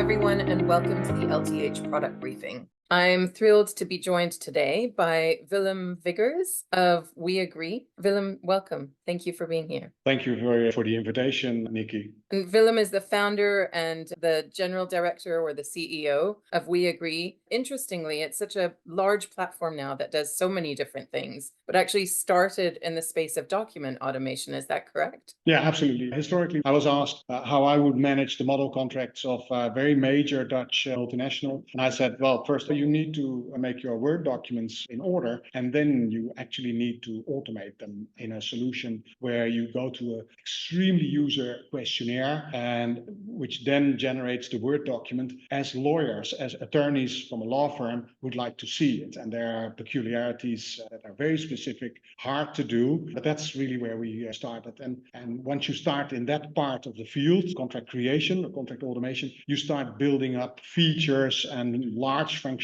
everyone, and welcome to the LTH product briefing. I'm thrilled to be joined today by Willem Wiggers of Weagree. Willem, welcome. Thank you for being here. Thank you for the invitation, Nikki. And Willem is the founder and the general director or the CEO of Weagree. Interestingly, it's such a large platform now that does so many different things, but actually started in the space of document automation. Is that correct? Yeah, absolutely. Historically, I was asked how I would manage the model contracts of a very major Dutch multinational. And I said, well, first you need to make your Word documents in order, and then you actually need to automate them in a solution where you go to an extremely user questionnaire, and which then generates the Word document as lawyers, as attorneys from a law firm would like to see it. And there are peculiarities that are very specific, hard to do, but that's really where we started. And once you start in that part of the field, contract creation or contract automation, you start building up features and large functionalities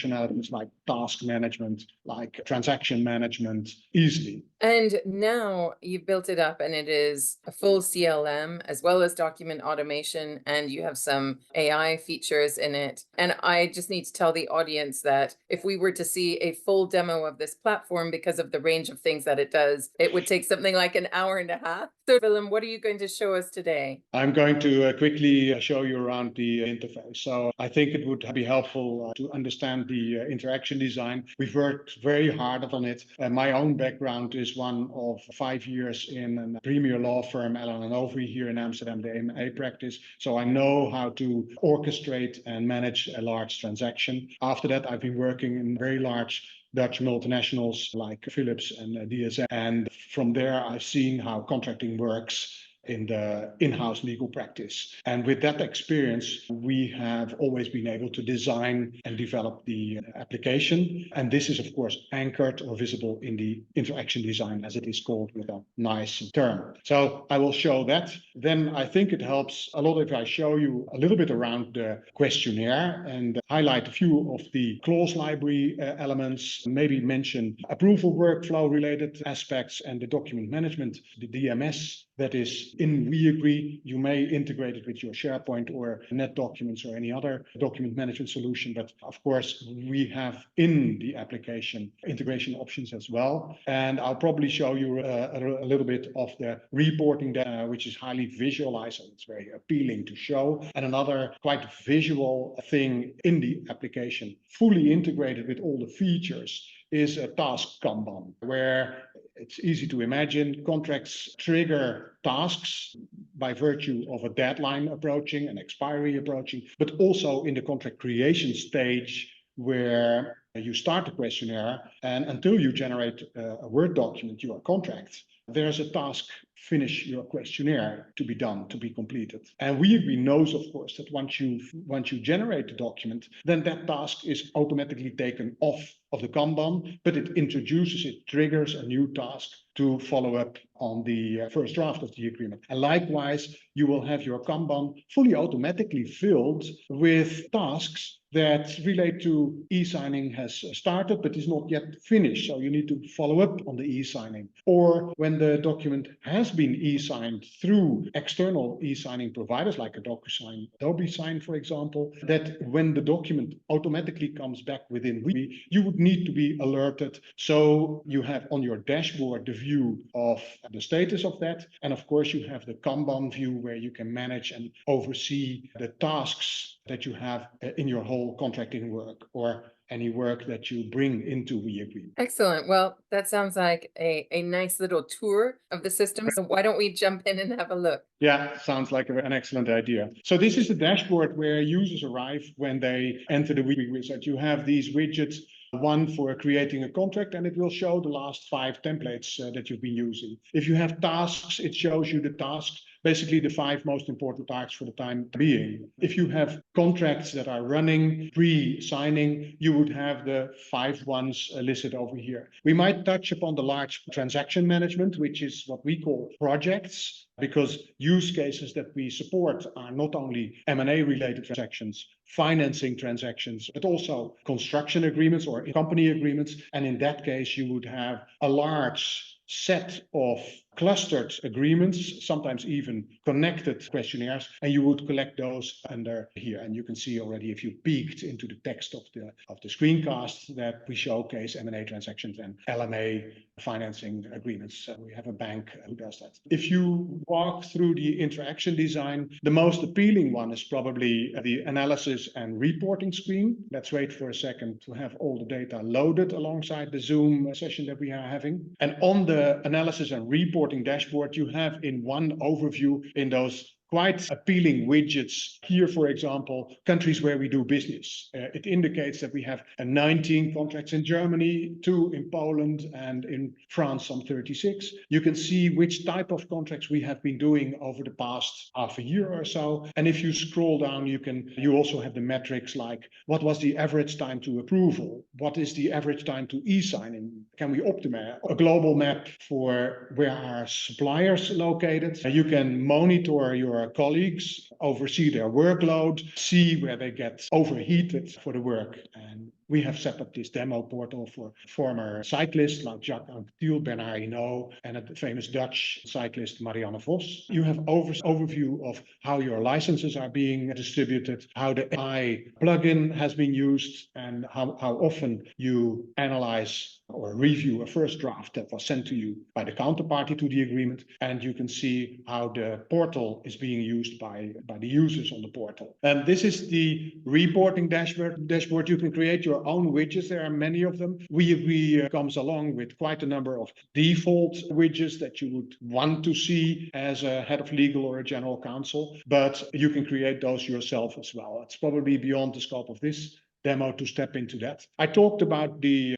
like task management, like transaction management easily. And now you've built it up and it is a full CLM as well as document automation, and you have some AI features in it. And I just need to tell the audience that if we were to see a full demo of this platform, because of the range of things that it does, it would take something like an hour and a half. So Willem, what are you going to show us today? I'm going to quickly show you around the interface. So I think it would be helpful to understand the interaction design. We've worked very hard on it. My own background is one of 5 years in a premier law firm, Allen & Overy, here in Amsterdam, the M&A practice. So I know how to orchestrate and manage a large transaction. After that, I've been working in very large Dutch multinationals like Philips and DSM. And from there, I've seen how contracting works in the in-house legal practice. And with that experience, we have always been able to design and develop the application. And this is, of course, anchored or visible in the interaction design, as it is called with a nice term. So I will show that. Then I think it helps a lot if I show you a little bit around the questionnaire and highlight a few of the clause library elements, maybe mention approval workflow related aspects and the document management, the DMS that is in Weagree. You may integrate it with your SharePoint or NetDocuments or any other document management solution. But of course, we have in the application integration options as well. And I'll probably show you a little bit of the reporting data, which is highly visualized. And it's very appealing to show. And another quite visual thing in the application, fully integrated with all the features, is a task Kanban, where it's easy to imagine contracts trigger tasks by virtue of a deadline approaching, an expiry approaching, but also in the contract creation stage where you start the questionnaire and until you generate a Word document, your contract, there's a task, finish your questionnaire to be done, to be completed. And Weagree knows, of course, that once you generate the document, then that task is automatically taken off of the Kanban, but it triggers a new task to follow up on the first draft of the agreement. And likewise, you will have your Kanban fully automatically filled with tasks that relate to e-signing has started, but is not yet finished. So you need to follow up on the e-signing. Or when the document has been e-signed through external e-signing providers, like a DocuSign, Adobe Sign, for example, that when the document automatically comes back within Weagree, you would need to be alerted. So you have on your dashboard the view of the status of that. And of course, you have the Kanban view where you can manage and oversee the tasks that you have in your whole contracting work or any work that you bring into Weagree. Excellent. Well, that sounds like a nice little tour of the system. So why don't we jump in and have a look? Yeah, sounds like an excellent idea. So this is the dashboard where users arrive when they enter the Weagree wizard. You have these widgets, one for creating a contract, and it will show the last 5 templates that you've been using. If you have tasks, it shows you the tasks, basically the 5 most important tasks for the time being. If you have contracts that are running pre-signing, you would have the 5 ones listed over here. We might touch upon the large transaction management, which is what we call projects, because use cases that we support are not only M&A related transactions, financing transactions, but also construction agreements or company agreements. And in that case, you would have a large set of clustered agreements, sometimes even connected questionnaires, and you would collect those under here. And you can see already, if you peeked into the text of the screencast, that we showcase M&A transactions and LMA financing agreements. We have a bank who does that. If you walk through the interaction design, the most appealing one is probably the analysis and reporting screen. Let's wait for a second to have all the data loaded alongside the Zoom session that we are having. And on the analysis and reporting dashboard, you have in one overview in those quite appealing widgets. Here, for example, countries where we do business. It indicates that we have 19 contracts in Germany, 2 in Poland, and in France some 36. You can see which type of contracts we have been doing over the past half a year or so. And if you scroll down, you also have the metrics like what was the average time to approval? What is the average time to e-signing? Can we optimize a global map for where our suppliers located? You can monitor your colleagues, oversee their workload, see where they get overheated for the work. And we have set up this demo portal for former cyclists like Jacques Anquetil, Bernard Hinault, and a famous Dutch cyclist, Marianne Vos. You have overview of how your licenses are being distributed, how the AI plugin has been used, and how often you analyze or review a first draft that was sent to you by the counterparty to the agreement. And you can see how the portal is being used by the users on the portal. And this is the reporting dashboard. You can create your own widgets. There are many of them. Weagree comes along with quite a number of default widgets that you would want to see as a head of legal or a general counsel, but you can create those yourself as well. It's probably beyond the scope of this demo to step into that. I talked about the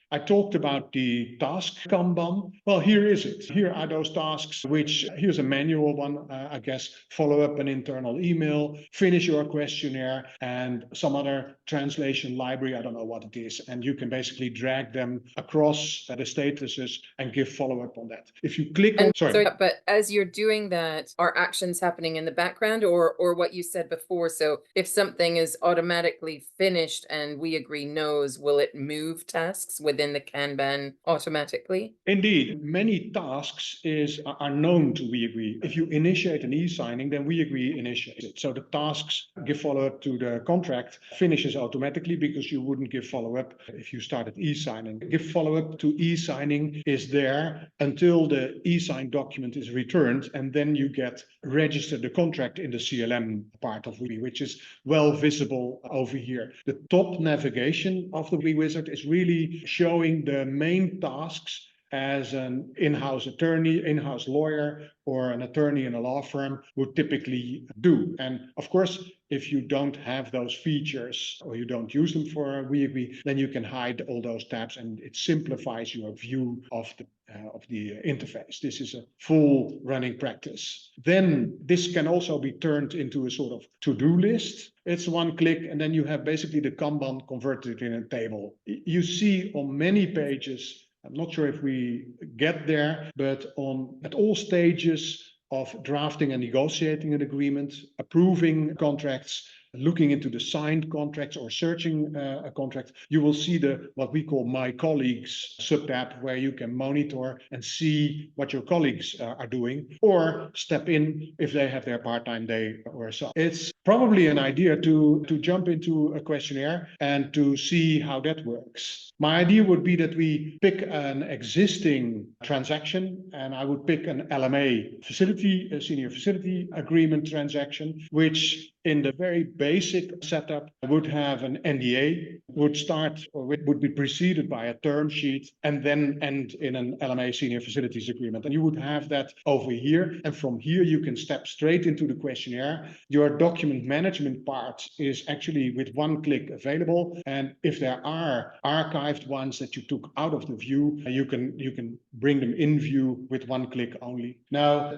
task Kanban. Well, here is it. Here are those tasks, here's a manual one, I guess, follow up an internal email, finish your questionnaire, and some other translation library, I don't know what it is. And you can basically drag them across the statuses and give follow up on that. If you click on, sorry. But as you're doing that, are actions happening in the background or what you said before? So if something is automatically finished and Weagree knows, will it move tasks within the Kanban automatically? Indeed, many tasks are known to Weagree. If you initiate an e-signing, then Weagree initiates it. So the tasks give follow-up to the contract finishes automatically because you wouldn't give follow-up if you started e-signing. Give follow-up to e-signing is there until the e-sign document is returned, and then you get registered the contract in the CLM part of Weagree, which is well visible over here. The top navigation of the Weagree wizard is really showing the main tasks as an in-house attorney, in-house lawyer, or an attorney in a law firm would typically do. And of course, if you don't have those features or you don't use them for Weagree, then you can hide all those tabs and it simplifies your view of the interface. This is a full running practice. Then this can also be turned into a sort of to-do list. It's one click and then you have basically the Kanban converted in a table. You see on many pages, I'm not sure if we get there, but at all stages of drafting and negotiating an agreement, approving contracts, looking into the signed contracts or searching a contract, you will see what we call My Colleagues subtab, where you can monitor and see what your colleagues are doing, or step in if they have their part-time day or so. It's probably an idea to jump into a questionnaire and to see how that works. My idea would be that we pick an existing transaction, and I would pick an LMA facility, a senior facility agreement transaction, which in the very basic setup would have an NDA, would start or would be preceded by a term sheet and then end in an LMA senior facilities agreement. And you would have that over here. And from here, you can step straight into the questionnaire. Your document management part is actually with one click available. And if there are archived ones that you took out of the view, you can bring them in view with one click only. Now,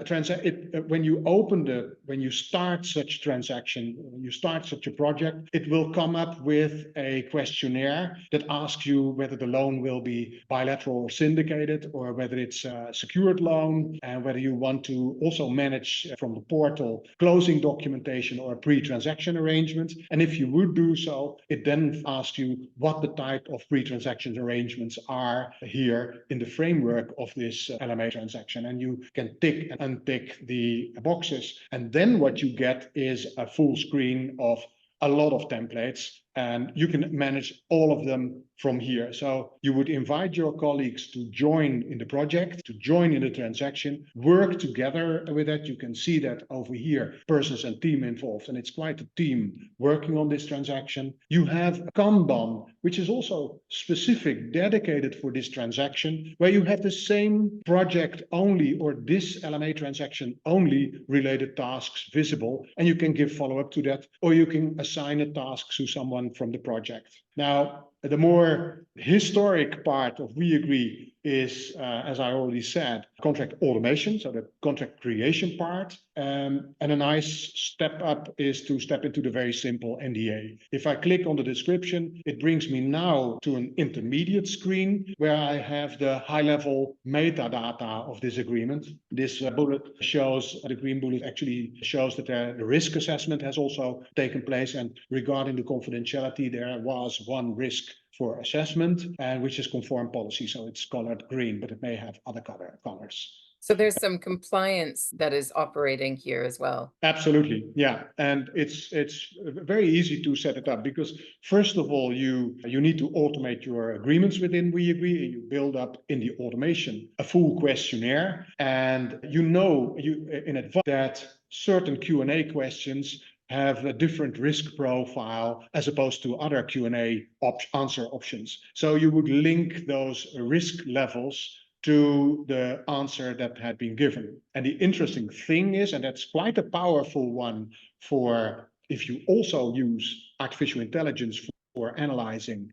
when you start such transaction, transaction, you start such a project, it will come up with a questionnaire that asks you whether the loan will be bilateral or syndicated, or whether it's a secured loan, and whether you want to also manage from the portal closing documentation or a pre-transaction arrangement. And if you would do so, it then asks you what the type of pre-transaction arrangements are here in the framework of this LMA transaction. And you can tick and untick the boxes. And then what you get is a full screen of a lot of templates, and you can manage all of them from here. So you would invite your colleagues to join in the project, to join in the transaction, work together with it. You can see that over here, persons and team involved, and it's quite a team working on this transaction. You have a Kanban, which is also specific, dedicated for this transaction, where you have the same project only, or this LMA transaction only related tasks visible, and you can give follow-up to that, or you can assign a task to someone from the project. Now, the more historic part of Weagree is, as I already said, contract automation, so the contract creation part. And a nice step up is to step into the very simple NDA. If I click on the description, it brings me now to an intermediate screen where I have the high-level metadata of this agreement. This bullet shows, the green bullet actually shows that the risk assessment has also taken place. And regarding the confidentiality, there was one risk for assessment, and which is conform policy. So it's colored green, but it may have other colors. So there's some compliance that is operating here as well. Absolutely, yeah, and it's very easy to set it up, because first of all, you need to automate your agreements within Weagree, and you build up in the automation a full questionnaire, and you know in advance that certain Q&A questions have a different risk profile as opposed to other Q&A answer options. So you would link those risk levels to the answer that had been given. And the interesting thing is, and that's quite a powerful one for if you also use artificial intelligence for analyzing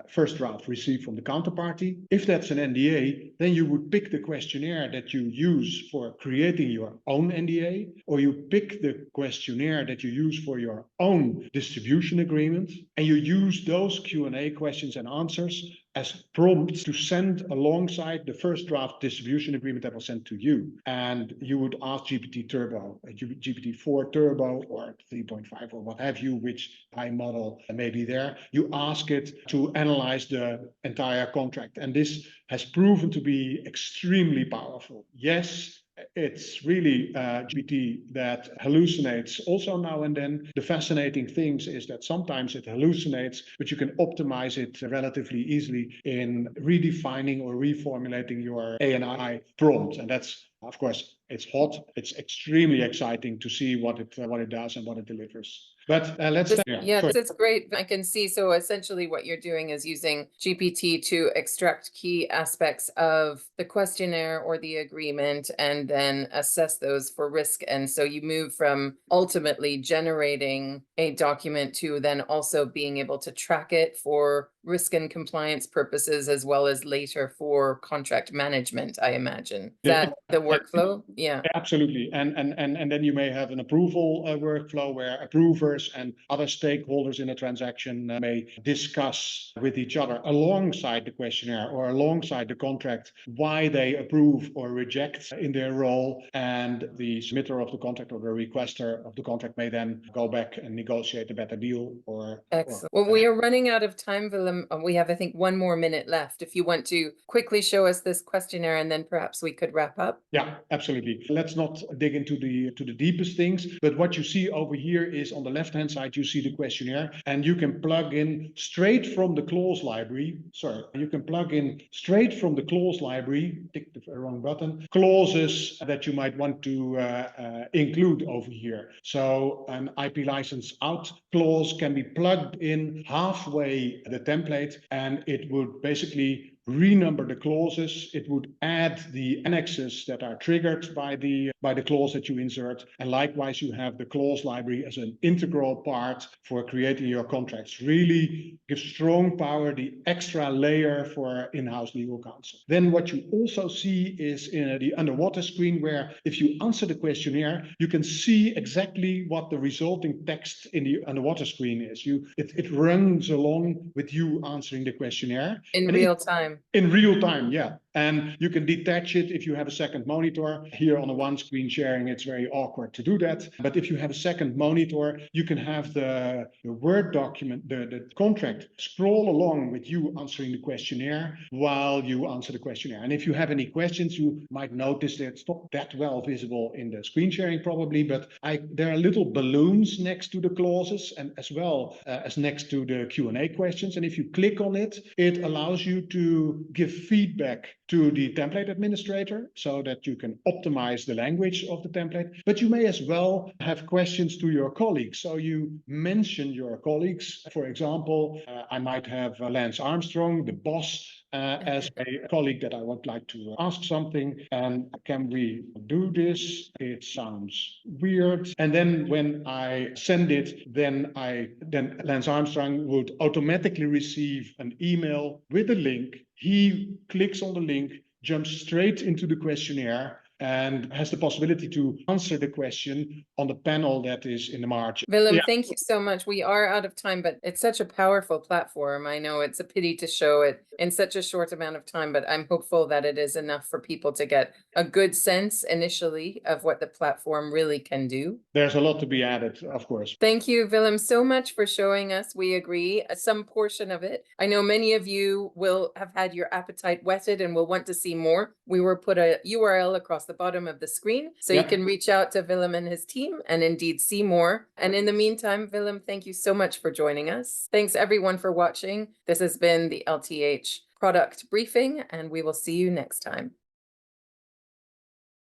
first draft received from the counterparty. If that's an NDA, then you would pick the questionnaire that you use for creating your own NDA, or you pick the questionnaire that you use for your own distribution agreement, and you use those Q&A questions and answers as prompts to send alongside the first draft distribution agreement that was sent to you. And you would ask GPT Turbo, GPT-4 Turbo or 3.5 or what have you, which high model may be there. You ask it to analyze the entire contract. And this has proven to be extremely powerful. Yes, it's really GPT that hallucinates also now and then. The fascinating thing is that sometimes it hallucinates, but you can optimize it relatively easily in redefining or reformulating your ANI prompt. And that's, of course, it's hot. It's extremely exciting to see what it does and what it delivers. But let's it's great. I can see. So essentially what you're doing is using GPT to extract key aspects of the questionnaire or the agreement and then assess those for risk. And so you move from ultimately generating a document to then also being able to track it for risk and compliance purposes, as well as later for contract management, I imagine. Is that the workflow? Yeah. Absolutely. And then you may have an approval workflow where approvers and other stakeholders in a transaction may discuss with each other alongside the questionnaire or alongside the contract why they approve or reject in their role. And the submitter of the contract or the requester of the contract may then go back and negotiate a better deal. Excellent. Well, we are running out of time, Willem. We have, I think, 1 more minute left. If you want to quickly show us this questionnaire, and then perhaps we could wrap up. Yeah, absolutely. Let's not dig into the deepest things, but what you see over here is on the left-hand side, you see the questionnaire, and you can plug in straight from the clause library. Sorry, you can plug in straight from the clause library, tick the wrong button, clauses that you might want to include over here. So an IP license out clause can be plugged in halfway the template, and it would basically renumber the clauses. It would add the annexes that are triggered by the clause that you insert. And likewise, you have the clause library as an integral part for creating your contracts. Really gives strong power, the extra layer for in-house legal counsel. Then what you also see is in the underwater screen, where if you answer the questionnaire, you can see exactly what the resulting text in the underwater screen is. It runs along with you answering the questionnaire. In real time. In real time, yeah. And you can detach it if you have a second monitor. Here on the one screen sharing, it's very awkward to do that. But if you have a second monitor, you can have the Word document, the contract, scroll along with you answering the questionnaire while you answer the questionnaire. And if you have any questions, you might notice that it's not that well visible in the screen sharing probably, but there are little balloons next to the clauses and as well as next to the Q&A questions. And if you click on it, it allows you to give feedback to the template administrator so that you can optimize the language of the template. But you may as well have questions to your colleagues. So you mention your colleagues. For example, I might have Lance Armstrong, the boss, as a colleague that I would like to ask something. And can we do this? It sounds weird. And then when I send it, then Lance Armstrong would automatically receive an email with a link. He clicks on the link, jumps straight into the questionnaire, and has the possibility to answer the question on the panel that is in the margin. Willem, thank you so much. We are out of time, but it's such a powerful platform. I know it's a pity to show it in such a short amount of time, but I'm hopeful that it is enough for people to get a good sense initially of what the platform really can do. There's a lot to be added, of course. Thank you, Willem, so much for showing us Weagree, some portion of it. I know many of you will have had your appetite whetted and will want to see more. We will put a URL across the bottom of the screen so you can reach out to Willem and his team and indeed see more. And in the meantime, Willem, thank you so much for joining us. Thanks everyone for watching. This has been the LTH product briefing, and we will see you next time.